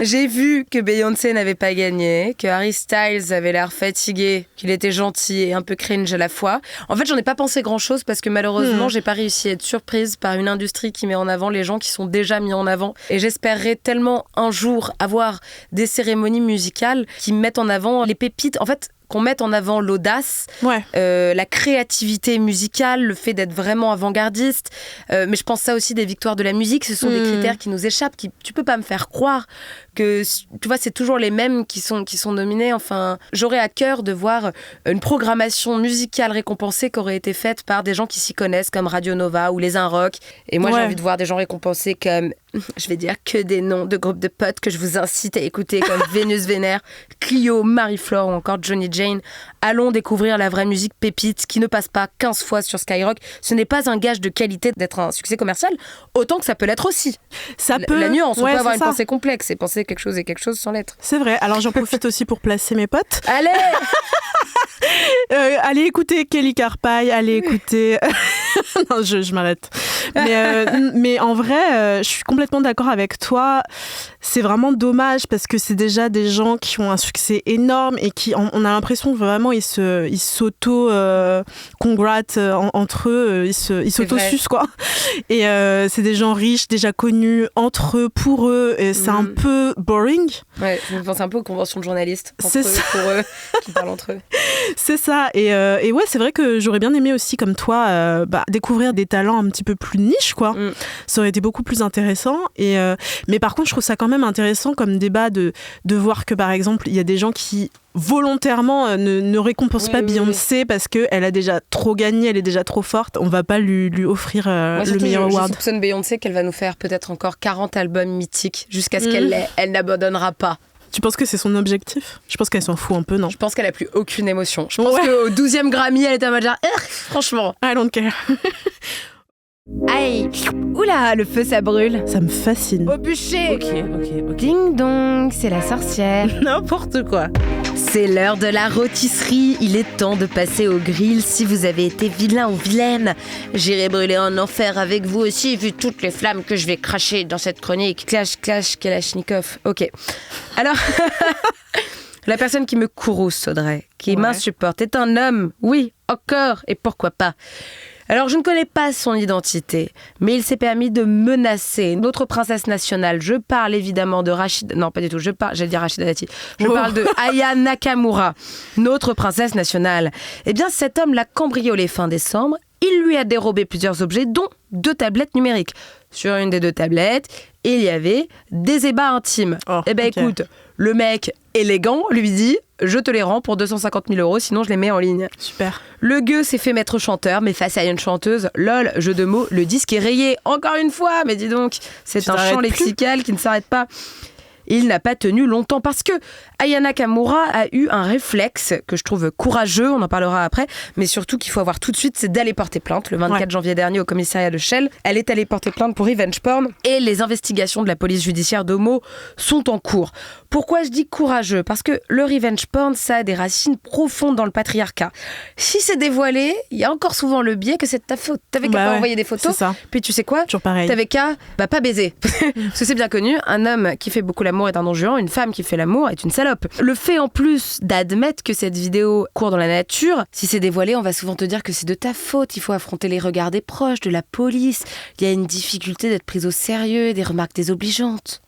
J'ai vu que Beyoncé n'avait pas gagné, que Harry Styles avait l'air fatigué, qu'il était gentil et un peu cringe à la fois. En fait, j'en ai pas pensé grand-chose parce que malheureusement, j'ai pas réussi à être surprise par une industrie qui met en avant les gens qui sont déjà mis en avant. Et j'espérerais tellement un jour avoir des cérémonies musicales qui mettent en avant les pépites. En fait, qu'on mette en avant l'audace, la créativité musicale, le fait d'être vraiment avant-gardiste. Mais je pense ça aussi des victoires de la musique. Ce sont des critères qui nous échappent. Tu peux pas me faire croire que, tu vois, c'est toujours les mêmes qui sont nominés. Enfin, j'aurais à cœur de voir une programmation musicale récompensée qui aurait été faite par des gens qui s'y connaissent, comme Radio Nova ou Les Inrocks. Et moi, j'ai envie de voir des gens récompensés comme, je vais dire que des noms de groupes de potes que je vous incite à écouter, comme Vénus Vénère, Clio, Marie-Flore ou encore Johnny Jane. Allons découvrir la vraie musique pépite qui ne passe pas 15 fois sur Skyrock. Ce n'est pas un gage de qualité d'être un succès commercial, autant que ça peut l'être aussi. Ça peut. La nuance, on peut avoir une pensée complexe et penser quelque chose et quelque chose sans l'être. C'est vrai. Alors j'en profite aussi pour placer mes potes. Allez allez écouter Kelly Carpay, allez écouter... non, je m'arrête. Mais en vrai, je suis complètement d'accord avec toi. C'est vraiment dommage parce que c'est déjà des gens qui ont un succès énorme et qui, on a l'impression que vraiment ils s'auto-congratent entre eux, ils s'auto-sucent, quoi. Et c'est des gens riches, déjà connus entre eux, pour eux, et c'est un peu boring. Ouais, je pense un peu aux conventions de journalistes. C'est ça. Pour eux, qui parlent entre eux. C'est ça. Et ouais, c'est vrai que j'aurais bien aimé aussi, comme toi, découvrir des talents un petit peu plus niches, quoi. Ça aurait été beaucoup plus intéressant. Mais par contre, je trouve ça quand même intéressant comme débat de voir que, par exemple, il y a des gens qui volontairement ne récompensent pas Beyoncé parce qu'elle a déjà trop gagné, elle est déjà trop forte. On va pas lui offrir le meilleur award. Je soupçonne Beyoncé qu'elle va nous faire peut-être encore 40 albums mythiques jusqu'à ce qu'elle n'abandonnera pas. Tu penses que c'est son objectif ? Je pense qu'elle s'en fout un peu, non ? Je pense qu'elle a plus aucune émotion. Je pense qu'au 12e Grammy, elle était en mode genre, franchement. I don't care. Aïe, oula, le feu ça brûle. Ça me fascine. Au bûcher. Ok. Ding dong, c'est la sorcière. N'importe quoi. C'est l'heure de la rôtisserie. Il est temps de passer au grill. Si vous avez été vilain ou vilaine, j'irai brûler en enfer avec vous aussi, vu toutes les flammes que je vais cracher dans cette chronique. Clash, Kalachnikov. Ok. Alors, la personne qui me courrouce, Audrey, qui m'insupporte, est un homme. Oui, encore. Et pourquoi pas ? Alors, je ne connais pas son identité, mais il s'est permis de menacer notre princesse nationale. Je parle évidemment de Rachida... Non, pas du tout. J'allais dire Rachida Dati. Je parle de Aya Nakamura, notre princesse nationale. Eh bien, cet homme l'a cambriolée fin décembre. Il lui a dérobé plusieurs objets, dont 2 tablettes numériques. Sur une des 2 tablettes, il y avait des ébats intimes. Écoute, le mec élégant lui dit... Je te les rends pour 250 000 €, sinon je les mets en ligne. Super. Le gueux s'est fait mettre chanteur, mais face à une chanteuse, lol, jeu de mots, le disque est rayé. Encore une fois, mais dis donc, c'est un champ lexical qui ne s'arrête pas. Il n'a pas tenu longtemps parce que Aya Nakamura a eu un réflexe que je trouve courageux, on en parlera après, mais surtout qu'il faut avoir tout de suite, c'est d'aller porter plainte. Le 24 janvier dernier au commissariat de Chelles, elle est allée porter plainte pour revenge porn et les investigations de la police judiciaire d'Homo sont en cours. Pourquoi je dis courageux ? Parce que le revenge porn, ça a des racines profondes dans le patriarcat. Si c'est dévoilé, il y a encore souvent le biais que c'est de ta faute. T'avais qu'à pas envoyer des photos, c'est ça. Puis tu sais quoi ? Toujours pareil. T'avais qu'à pas baiser. Parce que c'est bien connu, un homme qui fait beaucoup l'amour est un non-juant, une femme qui fait l'amour est une salope. Le fait en plus d'admettre que cette vidéo court dans la nature, si c'est dévoilé, on va souvent te dire que c'est de ta faute, il faut affronter les regards des proches, de la police, il y a une difficulté d'être prise au sérieux, des remarques désobligeantes.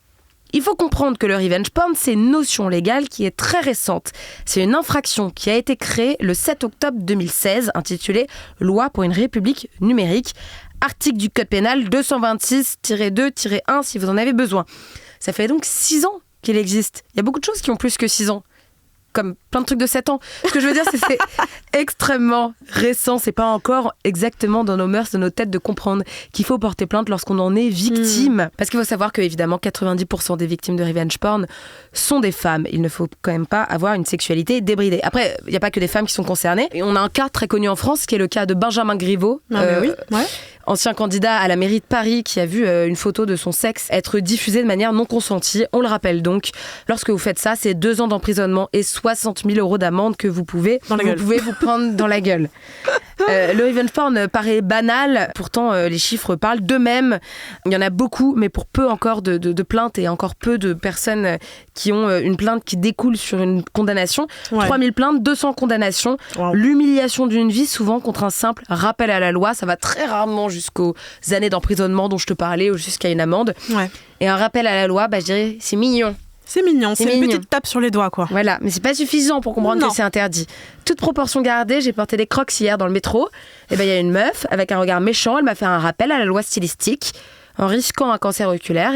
Il faut comprendre que le revenge porn, c'est une notion légale qui est très récente. C'est une infraction qui a été créée le 7 octobre 2016, intitulée « Loi pour une république numérique », article du code pénal 226-2-1 si vous en avez besoin. Ça fait donc 6 ans qu'il existe. Il y a beaucoup de choses qui ont plus que 6 ans. Comme plein de trucs de 7 ans. Ce que je veux dire, c'est que c'est extrêmement récent. C'est pas encore exactement dans nos mœurs, dans nos têtes de comprendre qu'il faut porter plainte lorsqu'on en est victime. Parce qu'il faut savoir que, évidemment, 90% des victimes de revenge porn sont des femmes. Il ne faut quand même pas avoir une sexualité débridée. Après, il n'y a pas que des femmes qui sont concernées. Et on a un cas très connu en France, qui est le cas de Benjamin Griveaux. Ancien candidat à la mairie de Paris qui a vu une photo de son sexe être diffusée de manière non consentie. On le rappelle donc, lorsque vous faites ça, c'est 2 ans d'emprisonnement et 60 000 € d'amende que vous pouvez vous prendre dans la gueule. Le revenge porn paraît banal, pourtant les chiffres parlent d'eux-mêmes. Il y en a beaucoup, mais pour peu encore de plaintes et encore peu de personnes qui ont une plainte qui découle sur une condamnation. 3000 plaintes, 200 condamnations. Wow. L'humiliation d'une vie, souvent contre un simple rappel à la loi. Ça va très rarement jusqu'aux années d'emprisonnement dont je te parlais ou jusqu'à une amende. Ouais. Et un rappel à la loi, je dirais, c'est mignon. C'est mignon, c'est une petite tape sur les doigts, quoi. Voilà, mais c'est pas suffisant pour comprendre que c'est interdit. Toute proportion gardée, j'ai porté des Crocs hier dans le métro. Et il y a une meuf, avec un regard méchant, elle m'a fait un rappel à la loi stylistique. En risquant un cancer oculaire,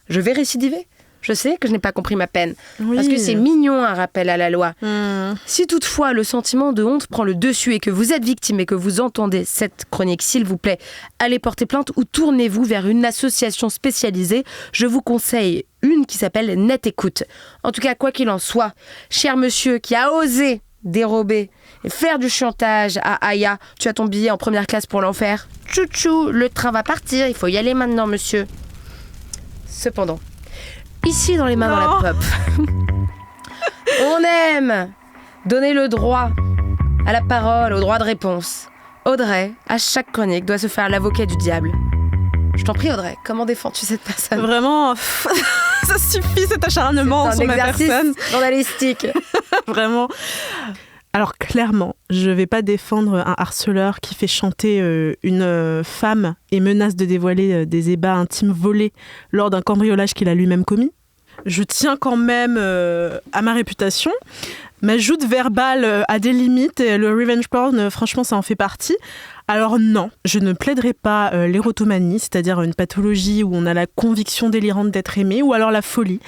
je vais récidiver. Je sais que je n'ai pas compris ma peine. Oui. Parce que c'est mignon, un rappel à la loi. Si toutefois le sentiment de honte prend le dessus et que vous êtes victime et que vous entendez cette chronique, s'il vous plaît, allez porter plainte ou tournez-vous vers une association spécialisée. Je vous conseille une qui s'appelle Net Écoute. En tout cas, quoi qu'il en soit, cher monsieur qui a osé dérober et faire du chantage à Aya, tu as ton billet en première classe pour l'enfer. Tchou-tchou, le train va partir, il faut y aller maintenant, monsieur. Cependant, ici dans les mains dans la pop, on aime donner le droit à la parole, au droit de réponse. Audrey, à chaque chronique, doit se faire l'avocat du diable. Je t'en prie, Audrey, comment défends-tu cette personne ? Vraiment, ça suffit cet acharnement sur ma personne. Journalistique. Vraiment. Alors clairement, je vais pas défendre un harceleur qui fait chanter une femme et menace de dévoiler des ébats intimes volés lors d'un cambriolage qu'il a lui-même commis. Je tiens quand même à ma réputation. Ma joute verbale a des limites et le revenge porn, franchement, ça en fait partie. Alors non, je ne plaiderai pas l'érotomanie, c'est-à-dire une pathologie où on a la conviction délirante d'être aimé, ou alors la folie.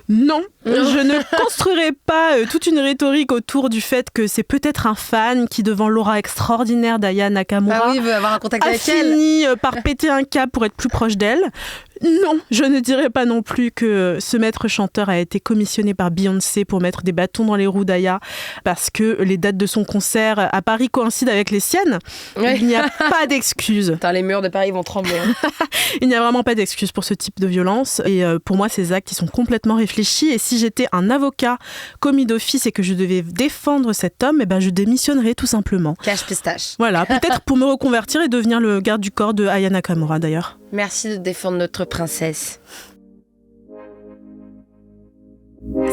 Non, je ne construirai pas toute une rhétorique autour du fait que c'est peut-être un fan qui, devant l'aura extraordinaire d'Aya Nakamura, veut avoir un contact avec elle, a fini par péter un câble pour être plus proche d'elle. Non, je ne dirais pas non plus que ce maître chanteur a été commissionné par Beyoncé pour mettre des bâtons dans les roues d'Aya parce que les dates de son concert à Paris coïncident avec les siennes. Ouais. Il n'y a pas d'excuse. Putain, les murs de Paris vont trembler. Il n'y a vraiment pas d'excuse pour ce type de violence. Et pour moi, ces actes, ils sont complètement réfléchis. Et si j'étais un avocat commis d'office et que je devais défendre cet homme, je démissionnerais tout simplement. Cache pistache. Voilà, peut-être pour me reconvertir et devenir le garde du corps de Aya Nakamura d'ailleurs. Merci de défendre notre princesse.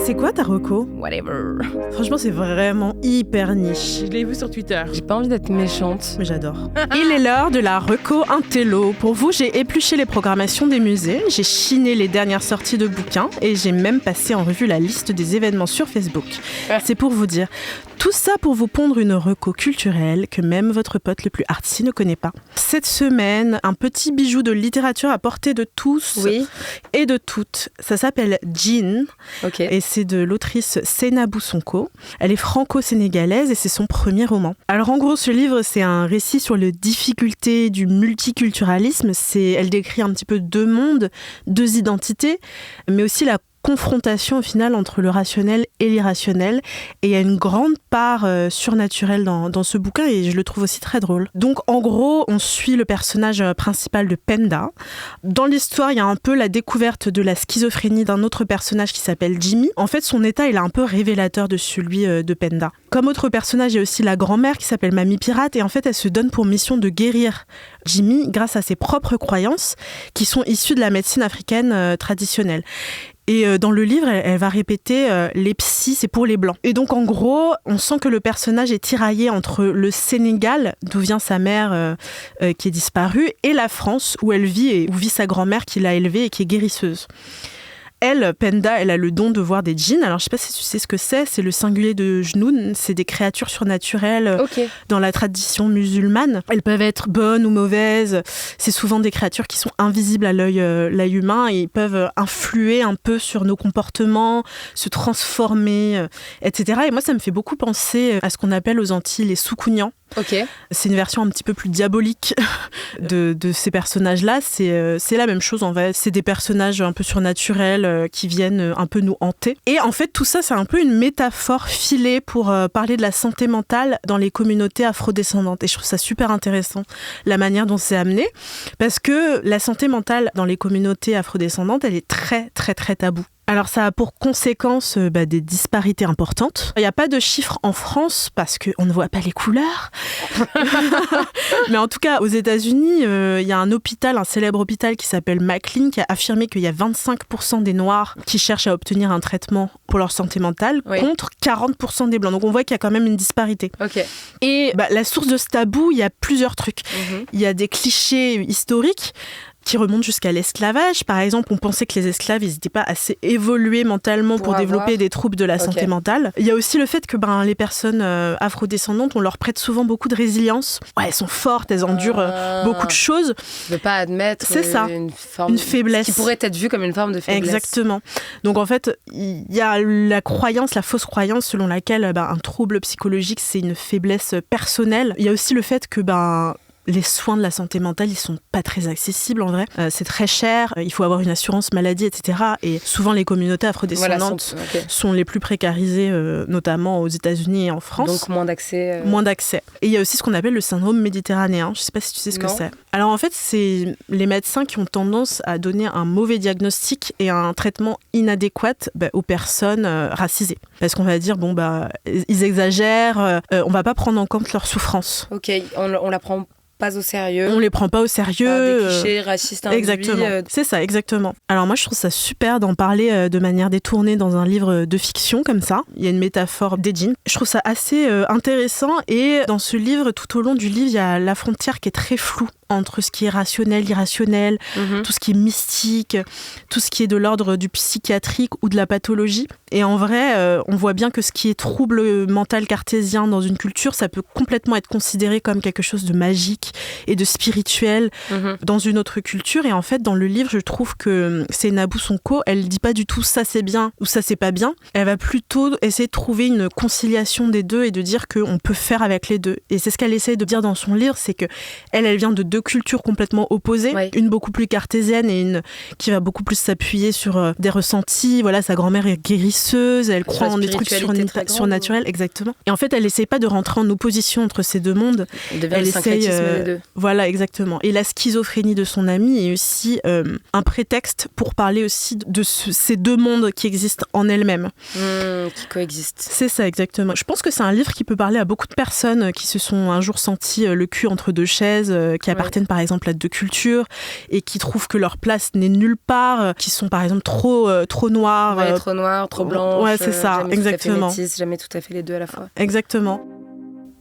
C'est quoi ta reco ? Whatever. Franchement, c'est vraiment hyper niche. Je l'ai vu sur Twitter. J'ai pas envie d'être méchante. Mais j'adore. Il est l'heure de la reco intello. Pour vous, j'ai épluché les programmations des musées, j'ai chiné les dernières sorties de bouquins et j'ai même passé en revue la liste des événements sur Facebook. C'est pour vous dire. Tout ça pour vous pondre une reco culturelle que même votre pote le plus artsy ne connaît pas. Cette semaine, un petit bijou de littérature à portée de tous et de toutes. Ça s'appelle Djinn. Et c'est de l'autrice Seynabou Sonko. Elle est franco-sénégalaise et c'est son premier roman. Alors en gros, ce livre, c'est un récit sur les difficultés du multiculturalisme. Elle décrit un petit peu deux mondes, deux identités, mais aussi la confrontation au final entre le rationnel et l'irrationnel. Et il y a une grande part surnaturelle dans ce bouquin et je le trouve aussi très drôle. Donc en gros, on suit le personnage principal de Penda. Dans l'histoire, il y a un peu la découverte de la schizophrénie d'un autre personnage qui s'appelle Jimmy. En fait, son état il est un peu révélateur de celui de Penda. Comme autre personnage, il y a aussi la grand-mère qui s'appelle Mamie Pirate et en fait, elle se donne pour mission de guérir Jimmy grâce à ses propres croyances qui sont issues de la médecine africaine traditionnelle. Et dans le livre, elle va répéter « les psys, c'est pour les blancs ». Et donc, en gros, on sent que le personnage est tiraillé entre le Sénégal, d'où vient sa mère qui est disparue, et la France, où elle vit et où vit sa grand-mère qui l'a élevée et qui est guérisseuse. Elle, Penda, elle a le don de voir des djinns. Alors, je ne sais pas si tu sais ce que c'est le singulier de Jnoun. C'est des créatures surnaturelles dans la tradition musulmane. Elles peuvent être bonnes ou mauvaises. C'est souvent des créatures qui sont invisibles à l'œil humain et ils peuvent influer un peu sur nos comportements, se transformer, etc. Et moi, ça me fait beaucoup penser à ce qu'on appelle aux Antilles les soukounians. C'est une version un petit peu plus diabolique de ces personnages-là. C'est la même chose en fait. C'est des personnages un peu surnaturels qui viennent un peu nous hanter. Et en fait, tout ça, c'est un peu une métaphore filée pour parler de la santé mentale dans les communautés afrodescendantes. Et je trouve ça super intéressant, la manière dont c'est amené. Parce que la santé mentale dans les communautés afrodescendantes, elle est très, très, très taboue. Alors ça a pour conséquence des disparités importantes. Il n'y a pas de chiffres en France parce qu'on ne voit pas les couleurs. Mais en tout cas, aux États-Unis, il y a un célèbre hôpital qui s'appelle McLean qui a affirmé qu'il y a 25% des Noirs qui cherchent à obtenir un traitement pour leur santé mentale contre 40% des Blancs. Donc on voit qu'il y a quand même une disparité. Et la source de ce tabou, il y a plusieurs trucs. Il y a des clichés historiques qui remontent jusqu'à l'esclavage. Par exemple, on pensait que les esclaves, ils n'étaient pas assez évolués mentalement pour développer des troubles de la santé mentale. Il y a aussi le fait que les personnes afrodescendantes, on leur prête souvent beaucoup de résilience. Ouais, elles sont fortes, elles endurent beaucoup de choses. Ne pas admettre une faiblesse. Qui pourrait être vue comme une forme de faiblesse. Exactement. Donc en fait, il y a la fausse croyance selon laquelle un trouble psychologique, c'est une faiblesse personnelle. Il y a aussi le fait que les soins de la santé mentale, ils sont pas très accessibles en vrai. C'est très cher, il faut avoir une assurance maladie, etc. Et souvent, les communautés afrodescendantes sont les plus précarisées, notamment aux États-Unis et en France. Donc moins d'accès. Et il y a aussi ce qu'on appelle le syndrome méditerranéen. Je sais pas si tu sais ce que c'est. Alors en fait, c'est les médecins qui ont tendance à donner un mauvais diagnostic et un traitement inadéquat aux personnes racisées. Parce qu'on va dire, ils exagèrent, on va pas prendre en compte leur souffrance. On la prend pas au sérieux. On les prend pas au sérieux. Des clichés racistes induits. Exactement. C'est ça, exactement. Alors moi, je trouve ça super d'en parler de manière détournée dans un livre de fiction comme ça. Il y a une métaphore des djinns. Je trouve ça assez intéressant et dans ce livre, tout au long du livre, il y a la frontière qui est très floue entre ce qui est rationnel, irrationnel, tout ce qui est mystique, tout ce qui est de l'ordre du psychiatrique ou de la pathologie. Et en vrai, on voit bien que ce qui est trouble mental cartésien dans une culture, ça peut complètement être considéré comme quelque chose de magique et de spirituel dans une autre culture. Et en fait, dans le livre, je trouve que Seynabou Sonko, elle dit pas du tout ça c'est bien ou ça c'est pas bien. Elle va plutôt essayer de trouver une conciliation des deux et de dire qu'on peut faire avec les deux. Et c'est ce qu'elle essaie de dire dans son livre, c'est que elle vient de deux cultures complètement opposées, une beaucoup plus cartésienne et une qui va beaucoup plus s'appuyer sur des ressentis. Voilà, sa grand-mère est guérisseuse, elle croit en des trucs surnaturels, exactement. Et en fait, elle essaye pas de rentrer en opposition entre ces deux mondes. Elle essaye, des deux. Voilà, exactement. Et la schizophrénie de son amie est aussi un prétexte pour parler aussi de ces deux mondes qui existent en elles-mêmes. Qui coexistent. C'est ça, exactement. Je pense que c'est un livre qui peut parler à beaucoup de personnes qui se sont un jour sentis le cul entre deux chaises, qui appartiennent par exemple à deux cultures et qui trouvent que leur place n'est nulle part, qui sont par exemple trop noirs. Trop noirs, trop blanches. Ouais, c'est ça, jamais exactement. Tout à fait métis, jamais tout à fait les deux à la fois. Exactement.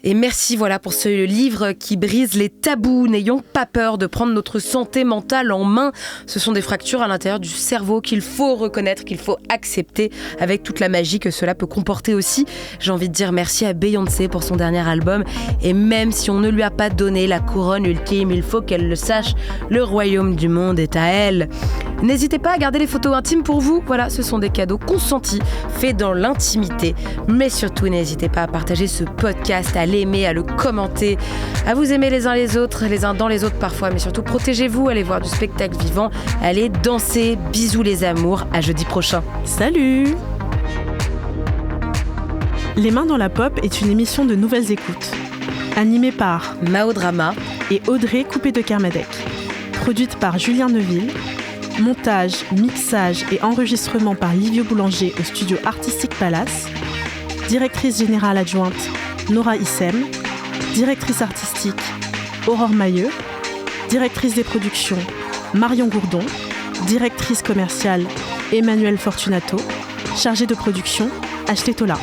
Et merci pour ce livre qui brise les tabous. N'ayons pas peur de prendre notre santé mentale en main. Ce sont des fractures à l'intérieur du cerveau qu'il faut reconnaître, qu'il faut accepter avec toute la magie que cela peut comporter aussi. J'ai envie de dire merci à Beyoncé pour son dernier album. Et même si on ne lui a pas donné la couronne ultime, il faut qu'elle le sache, le royaume du monde est à elle. N'hésitez pas à garder les photos intimes pour vous. Voilà, ce sont des cadeaux consentis, faits dans l'intimité. Mais surtout, n'hésitez pas à partager ce podcast, à l'aimer, à le commenter, à vous aimer les uns les autres, les uns dans les autres parfois, mais surtout protégez-vous, allez voir du spectacle vivant, allez danser. Bisous les amours, à jeudi prochain. Salut! Les Mains dans la Pop est une émission de Nouvelles Écoutes, animée par Mao Drama et Audrey Coupé de Kermadec, produite par Julien Neuville, montage, mixage et enregistrement par Livio Boulanger au studio Artistique Palace, directrice générale adjointe Nora Issem, directrice artistique Aurore Mailleux, directrice des productions Marion Gourdon, directrice commerciale Emmanuelle Fortunato, chargée de production Ashley Tola.